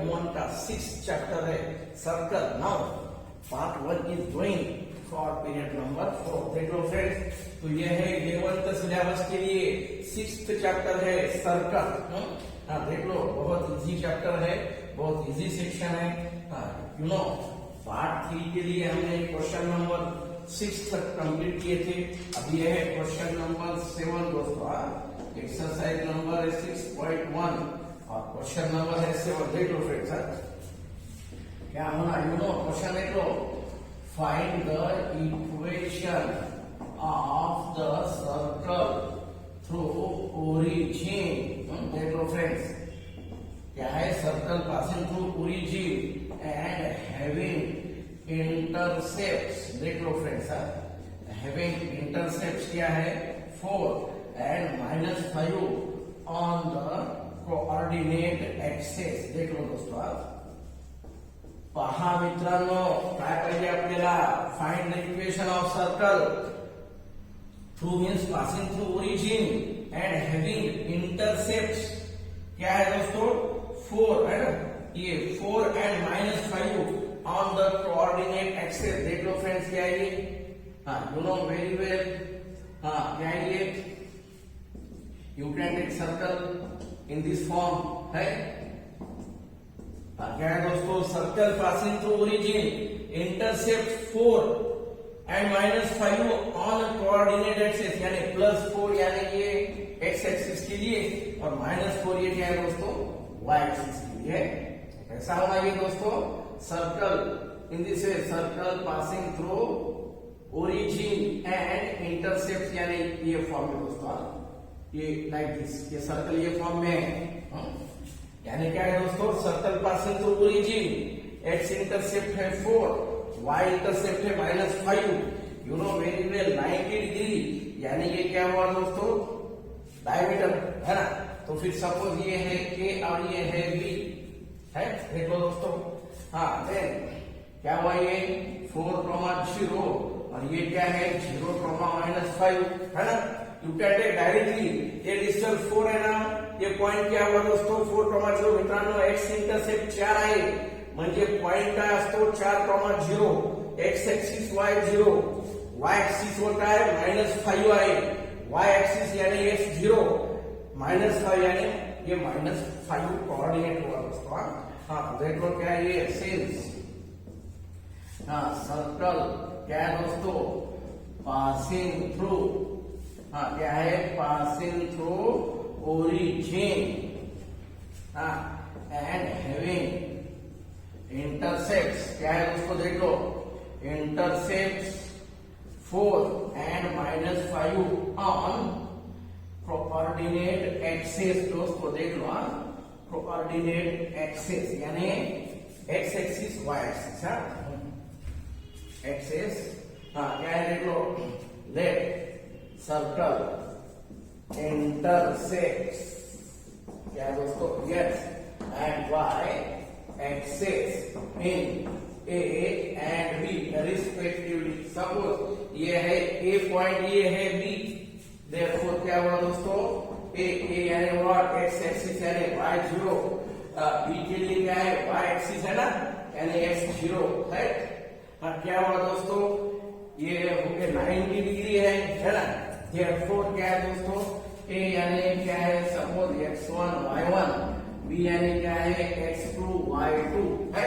M1 का 6 chapter है circle. Now part 1 is going for period number 4। देख लो फ्रेंड्स, तो ये है 11th सिलेबस के लिए 6th चैप्टर है सर्कल। देख लो, बहुत इजी चैप्टर है, बहुत इजी सेक्शन है। यू नो पार्ट 3 के लिए हमने क्वेश्चन नंबर 6 तक कंप्लीट किए थे। अब ये है क्वेश्चन नंबर 7 दोस्तों। एक्सरसाइज नंबर 6.1 और क्वेश्चन नंबर है 7। देख लो फ्रेंड्स, क्या होना, यू नो क्वेश्चन देख लो, find the equation of the circle through origin. देख लो फ्रेंड्स, क्या है, circle passing through origin and having intercepts. देख लो फ्रेंड्स, हैविंग इंटरसेप्ट्स क्या है, 4 and -5 on the coordinate axis। देख लो दोस्तों, पहा मित्रांनो, काय पाहिजे आपल्याला, find the equation of circle through means passing through origin and having intercepts. क्या है दोस्तों, 4 है ना, ये 4 and -5 on the coordinate axis. देख लो फ्रेंड्स, क्या है ये, यू नो वेरी वेल, क्या है ये, you can take circle in this form है। क्या है दोस्तों, circle passing through origin, intercept 4 and -5 on coordinate axis, यानी +4 यानी ये x एक्सिस के लिए और -4 ये क्या है दोस्तों, y एक्सिस के लिए। ऐसा होना ये दोस्तों, circle in this way, circle passing through origin and intercept, यानी ये फॉर्म है दोस्तों, ये लाइक दिस, ये सर्कल ये फॉर्म में है। यानी क्या है दोस्तों, circle passing through origin, x intercept है 4, वाई इंटरसेप्ट है -5, you know very well 90 degree, यानी ये क्या हुआ दोस्तों, डायमीटर है ना। तो फिर सपोज ये है ए और ये है बी है, देखो दोस्तों। देन क्या हुआ, ये 4,0 और ये क्या है 0,-5 है ना। यू कैन टेक डायरेक्टली, ये डिस्टेंस 4 है ना, ये पॉइंट क्या हुआ दोस्तों, 4,0 मित्रांनो, एक्स इंटरसेप्ट 4 आहे, म्हणजे पॉइंट काय असतो 4,0, एक्स एक्सिस वाय 0, वाय एक्सिस वर काय -5 आहे, वाय एक्सिस यानी एक्स 0, -5 यानी ये -5 कोऑर्डिनेट हुआ दोस्तों। देख लो क्या ये एक्सिस, सर्कल क्या है दोस्तों, पासिंग थ्रू, क्या है, passing through origin and having intercepts. क्या है दोस्तों, देख लो, intercepts 4 and -5 on coordinate axis. दोस्तों देख लो, कोऑर्डिनेट एक्सिस यानी X axis Y axis, axis. क्या है, देख लो, लेट सर्कल इंटरसेक्ट्स, क्या दोस्तों, X and Y axis in A and B respectively. Suppose ये है ए पॉइंट, ये है बी, देयरफॉर क्या हुआ दोस्तों, ए यानी व्हाट, एक्स एक्सिस यानी वाई 0, बी के लिए क्या है, वाई एक्सिस है ना, यानी एक्स 0 है। क्या हुआ दोस्तों, ये हो गया 90 डिग्री है ना। Therefore क्या है दोस्तों, A यानी क्या है, सपोज x1 y1, B यानी क्या है x2 y2 है।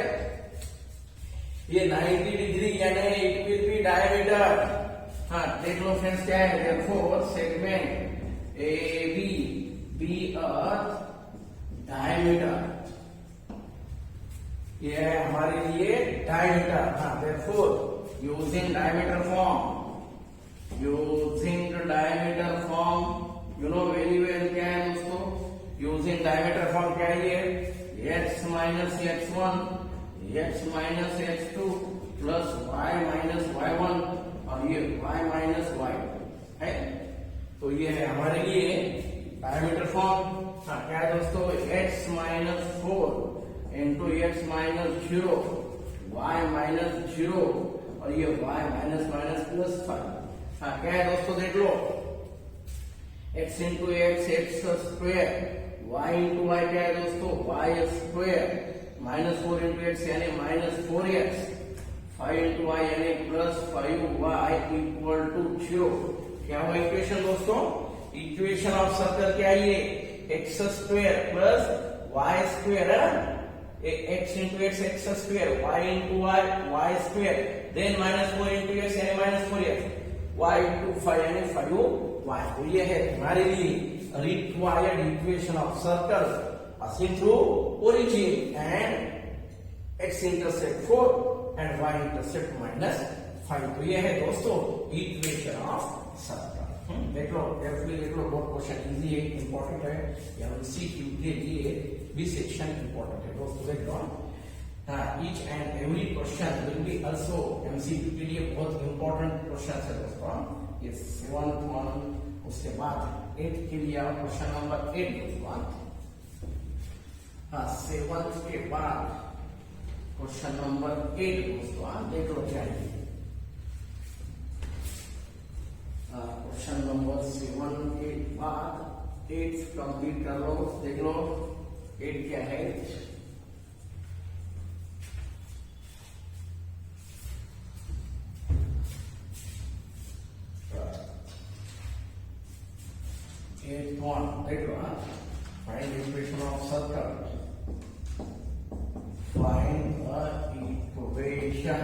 ये 90 डिग्री यानी इट विल बी डायमीटर। देख लो फ्रेंड्स, क्या है, therefore segment AB be a diameter, ये है हमारे लिए diameter. therefore using diameter form, using the diameter form, you know very well क्या है दोस्तों, using diameter form क्या है, ये x minus x1, x minus x2 plus y minus y1 और ये y minus y2 है। तो ये है हमारे लिए डायमीटर फॉर्म। क्या है दोस्तों, x minus 4 into x minus 0, y minus 0 और ये y minus plus 5। क्या है दोस्तों, देख लो, x into x x square, y into y क्या है दोस्तों, y स्क्वायर -4 into x यानी -4x, 5 into y यानी +5y इक्वल टू 0। क्या हुआ इक्वेशन दोस्तों? इक्वेशन ऑफ सर्कल क्या है ये? x square plus y square है ना, x into x square, y into y square, then -4 into x यानी -4x, y into 5 यानी 5y। तो ये है हमारे लिए required equation of circle passing through origin and x intercept 4 and y intercept -5। तो ये है दोस्तों इक्वेशन ऑफ सर्कल। देख लो carefully देख लो, बहुत क्वेश्चन इजी है, इंपॉर्टेंट है, या एमसीक्यू के लिए भी सेक्शन इंपॉर्टेंट है दोस्तों। देख लो each and every question will be also MCQ के लिए बहुत इंपॉर्टेंट क्वेश्चन है दोस्तों। ये 7th वन, उसके बाद 8 के लिए क्वेश्चन नंबर 8 दोस्तों। 7th के बाद क्वेश्चन नंबर 8 दोस्तों। देख लो क्या है क्वेश्चन नंबर 7 के बाद 8 कंप्लीट कर लो। देख लो 8 क्या है? देख लो find equation of circle, find the equation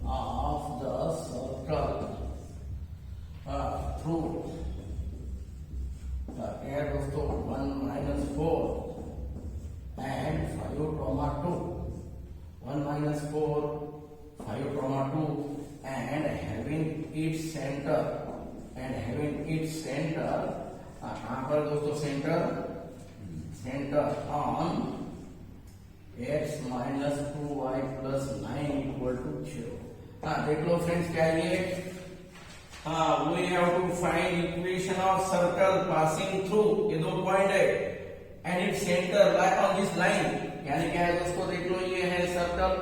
of the circle through क्या दोस्तों 1 - 4 and 5, 2, 1 - 4, 5, 2 and having its center कहां पर दोस्तों? Centre on x - 2y + 9 equal to 0। देख लो फ्रेंड्स क्या है ये? we have to find equation of circle passing through, ये दो पॉइंट है, and its center lie on this line, यानी क्या है दोस्तों? देख लो ये है सर्कल।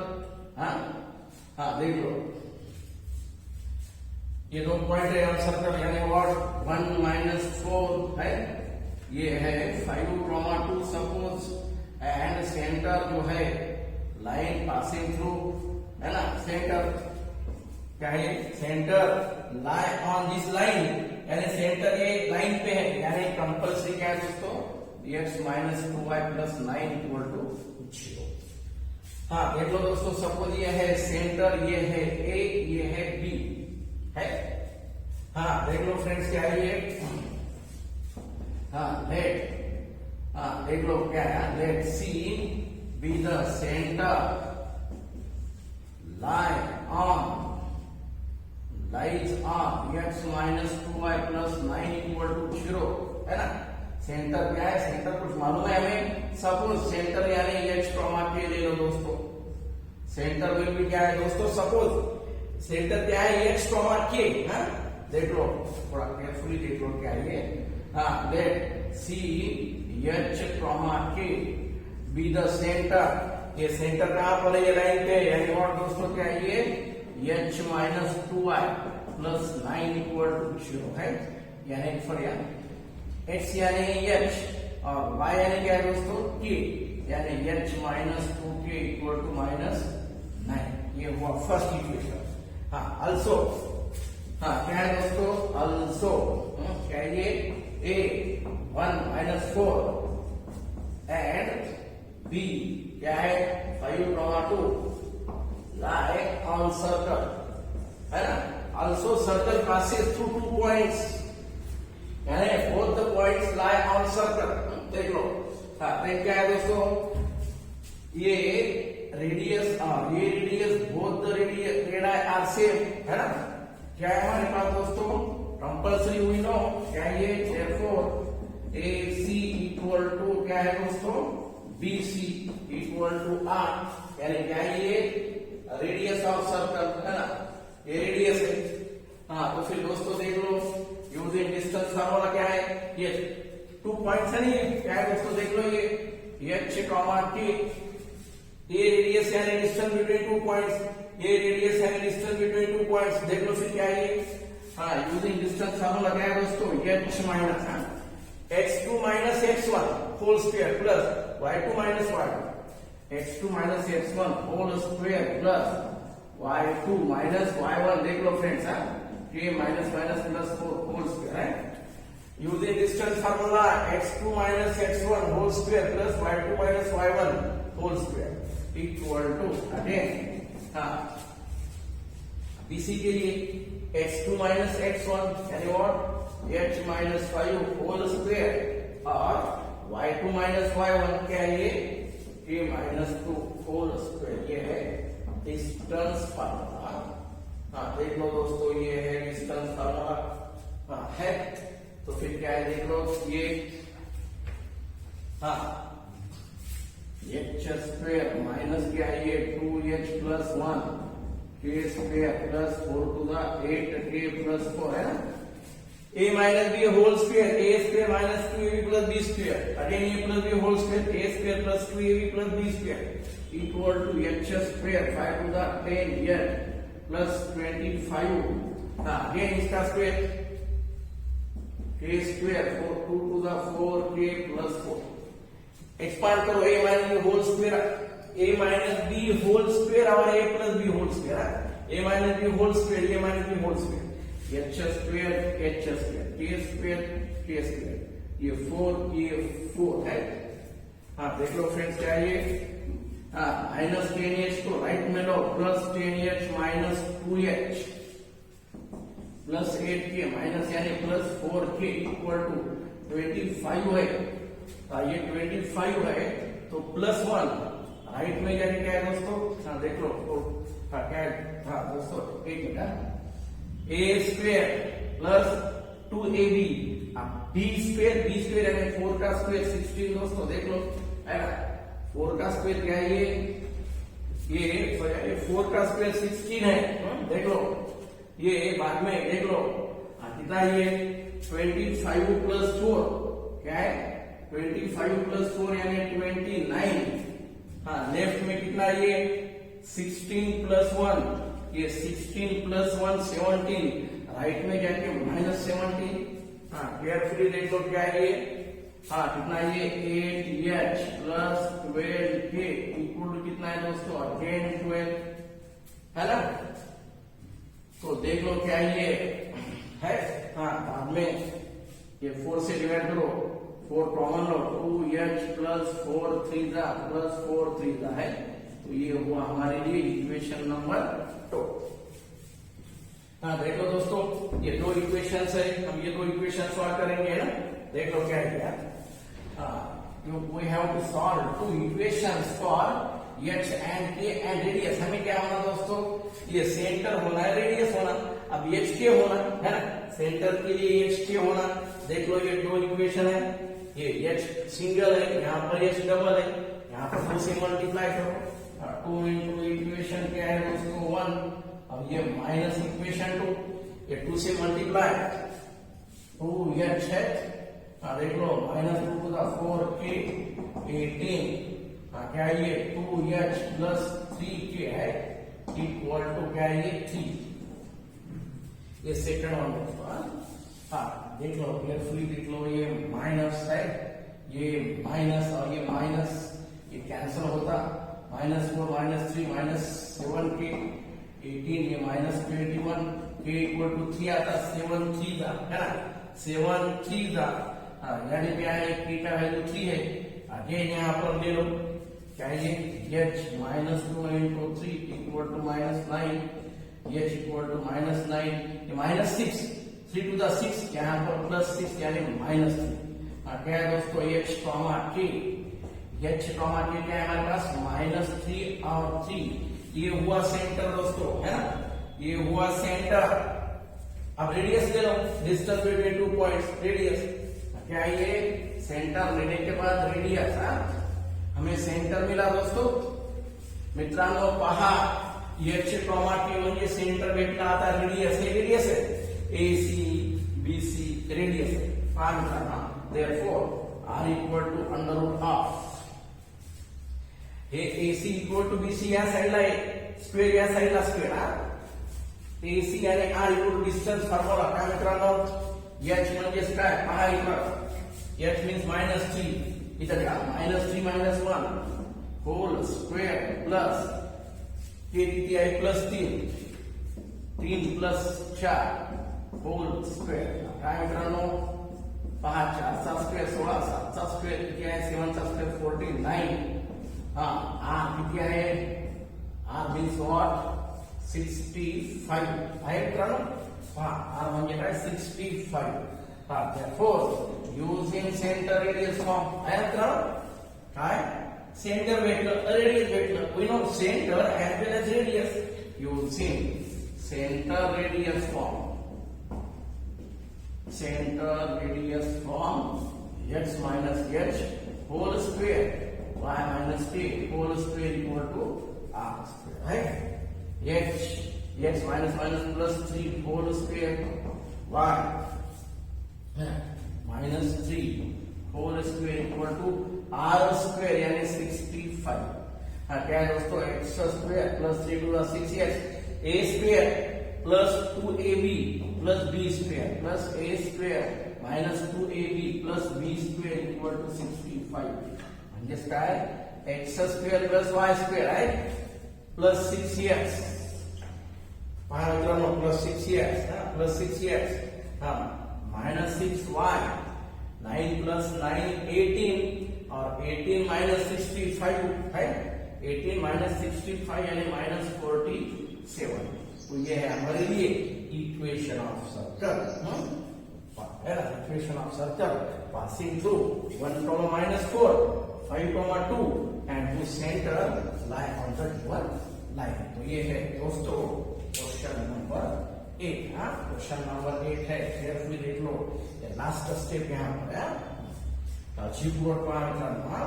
देख लो ये दो पॉइंट है सर्कल, यानी व्हाट 1 - 4 है, ये है 5, 2 सपोज, एंड सेंटर जो है लाइन पासिंग थ्रू है ना, सेंटर क्या है? Centre lie on this line, यानी सेंटर ये लाइन पे है, यानी कंपल्सरी क्या है दोस्तों? x - 2y + 9 equal to 0। देख लो दोस्तों, सपोज ये है सेंटर, ये है A, ये है B है। देख लो फ्रेंड्स क्या है ये? देख लो क्या है? Let C be the centre lies on x - 2y + 9 equal to 0 है ना। सेंटर क्या है? सेंटर कुछ मालूम है हमें? सपोज सेंटर यानी x, k ले लो दोस्तों। सेंटर विल भी क्या है दोस्तों? सपोज सेंटर क्या है? x, k। देख लो थोड़ा केयरफुली देख लो क्या है ये? Let see h, k B the centre. ये सेंटर कहां पर है? ये लाइन पे, यानी और दोस्तों क्या है ये? h - 2y + 9 इक्वल टू 0 है, यानी फॉर x यानी h और y यानी क्या है दोस्तों? k, यानी h - 2k इक्वल टू -9। ये हुआ फर्स्ट इक्वेशन। आल्सो क्या है दोस्तों? आल्सो क्या है ये? A 1 - 4 एंड B क्या है? 5, 2 lie on circle है ना। Also circle passes through 2 points, यानी both the points lie on circle। देख लो देख क्या है दोस्तों? ये radius both the radius are same है ना। क्या है हमारे पास दोस्तों? कंपल्सरी वी नो क्या है ये? therefore AC इक्वल टू क्या है दोस्तों? BC इक्वल टू R, यानी क्या है ये? रेडियस ऑफ सर्कल है ना, ये रेडियस है। तो फिर दोस्तों देख लो यूजिंग डिस्टेंस फार्मूला क्या है? ये 2 पॉइंट्स है नहीं, क्या है दोस्तों? देख लो ये h, k, ये रेडियस यानी डिस्टेंस बिटवीन 2 पॉइंट्स, ये रेडियस यानी डिस्टेंस बिटवीन 2 पॉइंट्स। देख लो फिर क्या है ये? यूजिंग डिस्टेंस फार्मूला क्या है दोस्तों? h - x2 - x1 whole square plus y2 - y2 x2 minus x1 whole square plus y2 minus y1 देख लो फ्रेंड्स हाँ k minus minus plus 4 whole square है using distance formula x2 minus x1 whole square plus y2 minus y1 whole square equal to again हाँ BC के लिए x2 minus x1 यानी what h minus 5 whole square और y2 minus y1 क्या है ये k minus 2 whole square ये है डिस्टेंस फार्मूला हाँ देख लो दोस्तों ये है डिस्टेंस फार्मूला हाँ है तो फिर क्या है देख लो ये हाँ h स्क्वायर माइनस क्या है ये 2h plus 1 k square plus 4 to the 8k plus 4 है ना a minus b whole square a square minus 2ab plus b square again a plus b whole square a square plus 2ab plus b square equal to h square 5 to the 10h plus 25 हाँ again इसका square k square 4 2 to the 4k plus 4 expand करो a minus b whole square a minus b whole square और a plus b whole square a minus b whole square a minus b whole square h square k square k square ये 4 ये 4 है हाँ देख लो friends क्या है ये हाँ माइनस 10h को राइट में लो plus 10h minus 2h plus 8k minus यानी प्लस 4k इक्वल टू 25 है ये 25 है तो प्लस 1 राइट में यानी क्या है दोस्तों हाँ देख लो हाँ क्या है हाँ दोस्तों एक minute a square plus 2ab b square यानी 4 का स्क्वायर 16 दोस्तों देख लो है ना 4 का स्क्वायर क्या है ये 4 का स्क्वायर 16 है देख लो ये बाद में देख लो कितना ये 25 प्लस 4 क्या है 25 प्लस 4 यानी 29 हाँ लेफ्ट में कितना ये 16 प्लस 1 ये 16 प्लस 1 17 राइट में जाके माइनस 17 हाँ केयरफुली देख लो क्या है ये हाँ कितना ये 8h plus 12k equal to कितना है दोस्तों अगेन 12 है ना तो देख लो क्या ये है हाँ बाद में ये 4 से डिवाइड करो 4 कॉमन लो 2h प्लस 4 3 प्लस 4 3 है तो ये हुआ हमारे लिए इक्वेशन नंबर 2 हाँ देख लो दोस्तों ये दो इक्वेशंस है हम ये दो इक्वेशन सॉल्व करेंगे ना देख लो क्या है we have to solve two equations for h and k and radius हमें क्या होना दोस्तों ये सेंटर होना है रेडियस होना अब h k होना है ना सेंटर के लिए h k होना देख लो ये दो इक्वेशन है ये h सिंगल है यहाँ पर h डबल है यहाँ पर 2 से मल्टीप्लाई करो 2 into इक्वेशन क्या है दोस्तों 1 अब ये माइनस इक्वेशन 2 ये 2 से मल्टीप्लाई 2h है देख लो माइनस 2 to the 4k 18 क्या ये 2h प्लस 3k है इक्वल टू क्या ये 3 ये सेकंड वन दोस्तों हाँ देख लो केयरफुली देख लो ये माइनस है ये माइनस और ये माइनस ये कैंसिल होता माइनस 4 माइनस 3 माइनस 7k 18 ये माइनस 21 k इक्वल टू 3 आता 7 3 था है ना 7 3 था यानी क्या है k का वैल्यू 3 है अगेन यहाँ पर ले लो क्या है ये h minus 2 into 3 equal to minus 9 h equal to minus 9 ये माइनस 6 3 to the 6 यहाँ पर प्लस 6 यानी माइनस 3 क्या है दोस्तों h कॉमा k क्या है हमारे पास माइनस 3 और 3 ये हुआ सेंटर दोस्तों है ना ये हुआ सेंटर अब रेडियस ले लो डिस्टेंस बिटवीन 2 पॉइंट्स रेडियस क्या ये सेंटर लेने के बाद रेडियस हमें सेंटर मिला दोस्तों मित्रांनो पहा h कॉमा k म्हणजे सेंटर भेटला आता रेडियस है AC BC रेडियस है पहा मित्रांनो therefore r equal to under root of hey AC equal to BC या साइडला आहे स्क्वेअर या साइडला स्क्वेअर AC आणि r equal to distance formula काय मित्रांनो h म्हणजेच काय पहा इकडं h means -3 इथं का -3 -1 होल स्क्वेअर प्लस हे किती आहे प्लस 3 3 प्लस 4 होल स्क्वेअर काय मित्रांनो पहा 4 चा स्क्वेअर 16 7 चा स्क्वेअर किती आहे 7 चा स्क्वेअर 49 हा r किती आहे r means what 65 आहे मित्रांनो पहा r म्हणजे काय 65 हा therefore using center radius form आहे मित्रांनो काय center भेटलं radius भेटलं we know center as well as radius using center radius form x minus h whole square y minus t whole square equal to r square right x minus minus plus 3 whole square y minus 3 whole square equal to r square यानी 65 हाँ क्या है दोस्तों x square plus 3 to the 6x a square plus 2ab plus b square plus a square minus 2ab plus b square equal to 65 म्हणजेच काय x square plus y square आहे plus 6x पहा मित्रांनो plus 6x हा plus 6x हा minus 6y 9 plus 9 18 और 18 minus 65 है 18 minus 65 यानी minus 47 तो ये है हमारे लिए equation of circle equation of circle passing through 1, -4 5, 2 and whose center lie on the given line तो ये है दोस्तों क्वेश्चन नंबर 8 हाँ क्वेश्चन नंबर 8 है केयरफुली देख लो ये लास्ट स्टेप यहाँ पर है अचीव करना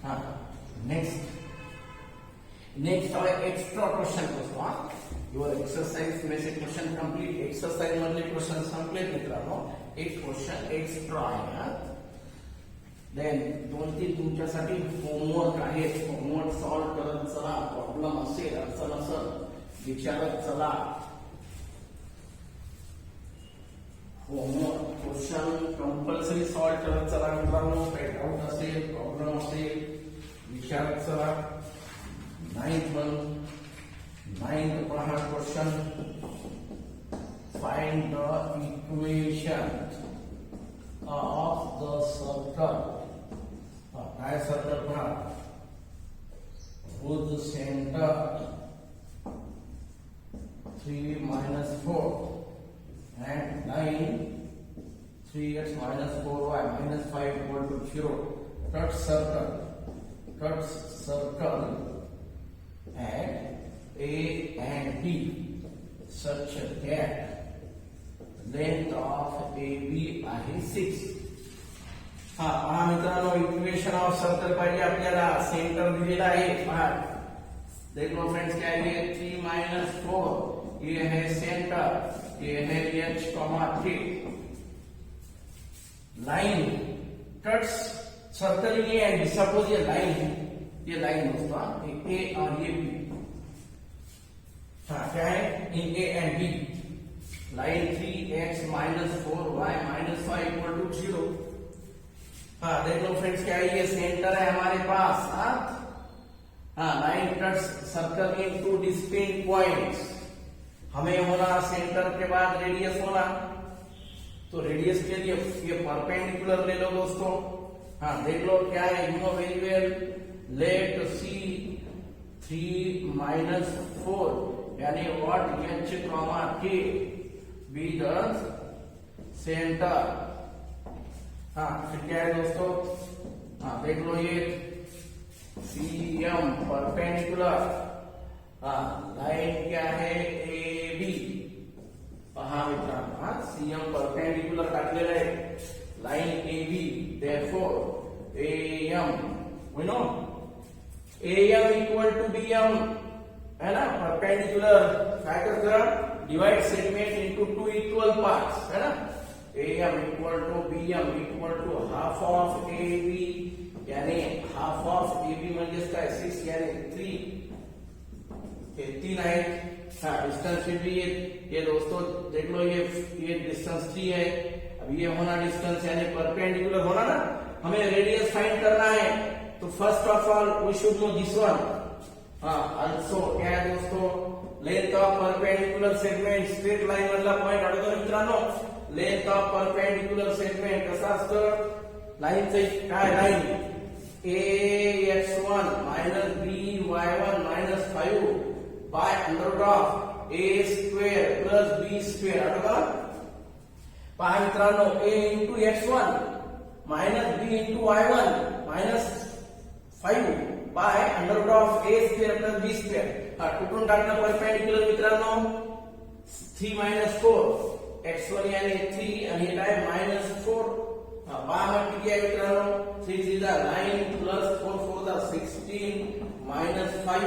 हाँ नेक्स्ट है एक्स्ट्रा क्वेश्चन दोस्तों योर एक्सरसाइज में से क्वेश्चन कंप्लीट एक्सरसाइज मधले क्वेश्चन संपले मित्रांनो एक क्वेश्चन एक्स्ट्रा आहे देन 2-3 तुमच्यासाठी होमवर्क आहे होमवर्क सॉल्व करत चला प्रॉब्लेम असेल अडचण असेल विचारत चला होमवर्क क्वेश्चन कंपल्सरी सॉल्व करत चला मित्रांनो काही डाऊट असेल प्रॉब्लेम असेल विचारत चला 9th पहा question find the equation of the circle काय सर्कल पहा whose center 3 minus 4 and line 3x minus 4y minus 5 equal to 0 cut circle at A and B such that length of AB आहे 6 हा मित्रांनो equation of circle पाहिजे आपल्याला centre दिलेला आहे पहा देखो फ्रेंड्स क्या है 3 minus 4 ये है सेंटर ये है h, 3 लाइन कट्स सर्कल ये एंड सपोज ये लाइन दोस्तों ए और ये बी हाँ क्या है in A and B line 3x minus 4y minus 5 equal to 0 हाँ देख लो फ्रेंड्स क्या है ये सेंटर है हमारे पास हाँ लाइन कट्स सर्कल इन 2 डिस्टिंक्ट पॉइंट्स हमें होना सेंटर के बाद रेडियस होना तो रेडियस के लिए ये परपेंडिकुलर ले लो दोस्तों हाँ देख लो क्या है you know very well let see 3 minus 4 यानी what h, k B the centre हाँ फिर क्या है दोस्तों हाँ देख लो ये CM परपेंडिकुलर हाँ लाइन क्या है AB हाँ मित्रांनो हाँ CM परपेंडिकुलर टाकलेलं आहे line AB therefore AM we know AM equal to BM है ना परपेंडिकुलर काय करता divide segment into 2 equal parts है ना AM equal to BM equal to half of AB यानी half of AB म्हणजे काय 6 यानी 3 हे 3 आहे हाँ डिस्टेंस भी ये दोस्तों देख लो ये डिस्टेंस 3 है अब ये होना डिस्टेंस यानी परपेंडिकुलर होना ना हमें रेडियस फाइंड करना है तो first of all we should know this one. Also क्या आहे दोस्तों, length of perpendicular segment straight line मधला पॉइंट आठवतो मित्रांनो. लेंथ ऑफ परपेंडिक्युलर सेगमेंट कसा असतं, लाईनचं काय line ax1 minus by1 minus 5 by under root of a square plus b square. आठवतं पहा मित्रांनो, a into x1 minus b into y1 minus 5 by under root of a square plus b square. कुठून टाकणं perpendicular मित्रांनो, 3 minus 4 x1 याने 3 आणि हे काय -4. पहा किती आहे मित्रांनो, 3 3 9 plus 4 4 16 minus 5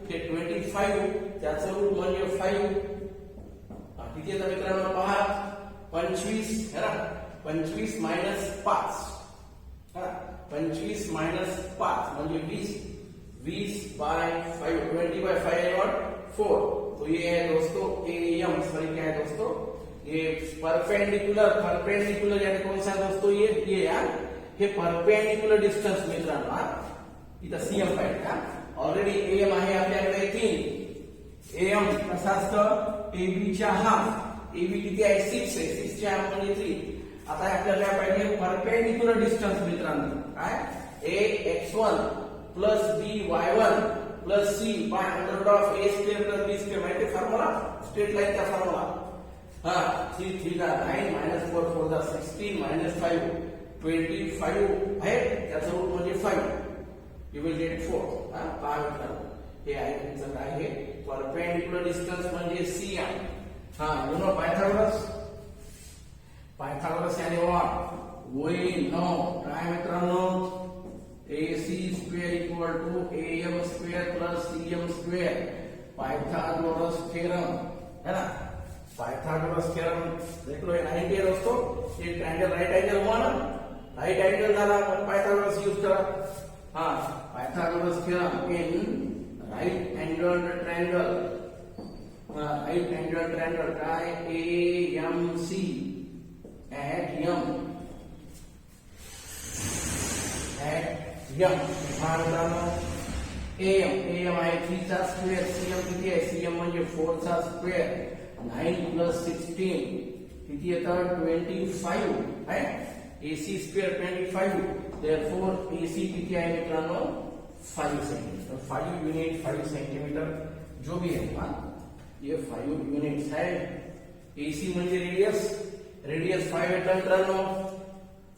हे 25, त्याचं रूट म्हणजे 5. किती येतं मित्रांनो, पहा 25 है ना, 25 minus 5, 25 minus 5 म्हणजे 20, 20 by 5, 20 by 5 और 4. तो ये है दोस्तों AM, सॉरी क्या है दोस्तों, ये परपेंडिकुलर यानी कौन सा दोस्तों, ये यार हे परपेंडिकुलर डिस्टन्स मित्रांनो. इथं सीएम पाहिजे का, ऑलरेडी एम आहे आपल्याकडे 3. एम कसा असतं, एबी च्या हाफ, एबी किती आहे 6 आहे, 6 च्या हाफ म्हणजे 3. आता आपल्याला काय पाहिजे, परपेंडिकुलर डिस्टन्स मित्रांनो. काय ax1 plus by1 plus c by under root of a square plus b square, माहिती फॉर्म्युला, स्ट्रेट लाईनचा फॉर्म्युला. 3 3 9 minus 4 4 16 minus 5 25 आहे, त्याचं रूट म्हणजे 5. You will get 4. पहा मित्रांनो, हे आहे तुमचं काय, हे परपेंडिक्युलर डिस्टन्स म्हणजे सी आहे. यू नो पायथागोरस, पायथागोरस याने वी नो काय मित्रांनो, AC square equal to AM square plus CM square. Pythagoras theorem है ना, पायथागोरस थ्योरम देख लो. 90 है दोस्तों, ये ट्रायंगल राइट एंगल हुआ ना, राइट एंगल झाला, पायथागोरस यूज करा. Pythagoras theorem in right angle triangle. Right angle triangle काय, AMC at M AM आहे 3 चा स्क्वेअर, CM किती आहे, CM म्हणजे 4 चा स्क्वेअर, 9 plus 16 किती येतं 25 आहे. AC स्क्वेअर 25, therefore AC किती आहे मित्रांनो 5 सेंटीमीटर. 5 यूनिट 5 सेंटीमीटर जो भी है, ये 5 यूनिट्स है. AC म्हणजे रेडियस 5 येतं मित्रांनो.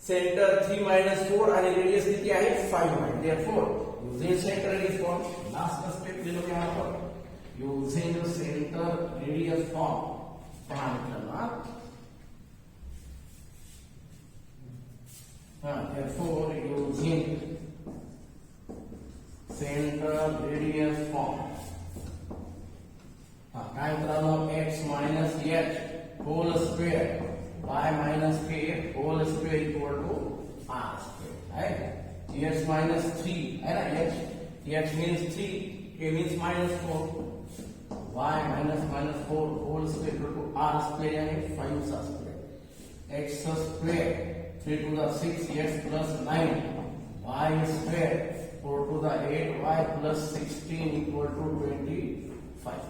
सेंटर 3 minus 4 आणि रेडियस किती आहे 5 आहे. therefore using center radius form, last step ले लो यहाँ पर, using center radius form. पहा मित्रांनो, therefore using center radius form, काय मित्रांनो, x minus h whole square y minus k whole square equal to r square, right? h minus 3 है ना, h means 3, k means minus 4, y minus 4 whole square equal to r square यानी 5 सा square. x square 3 to the 6 x plus 9 y square 4 to the 8 y plus 16 equal to 25.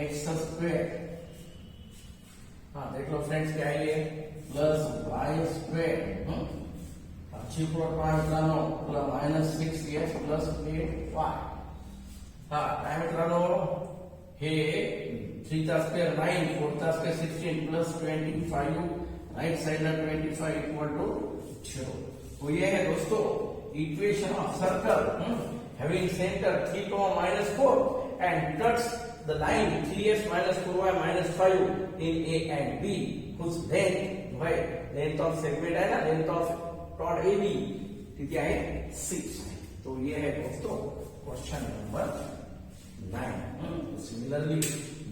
x square, देख लो friends क्या है, ये plus Y square अच्छी plot मित्रांनो plus -6x plus 8y. काय मित्रांनो, हे 3 चा स्क्वेअर 9, 4 चा स्क्वेअर 16 प्लस 25, राइट साइड ला 25 इक्वल टू 0. तो ये है दोस्तों equation of circle having centre 3, -4 and cuts the line 3x minus 4y minus 5 in A and B, whose length of segment है ना, length of chord AB किती आहे 6. तो ये है दोस्तों question number 9. Similarly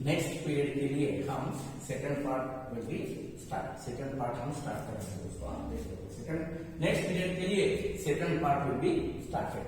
next period के लिए हम second part will be start. Second part हम स्टार्ट करेंगे दोस्तों. सेकंड नेक्स्ट पीरियड के लिए second part will be started.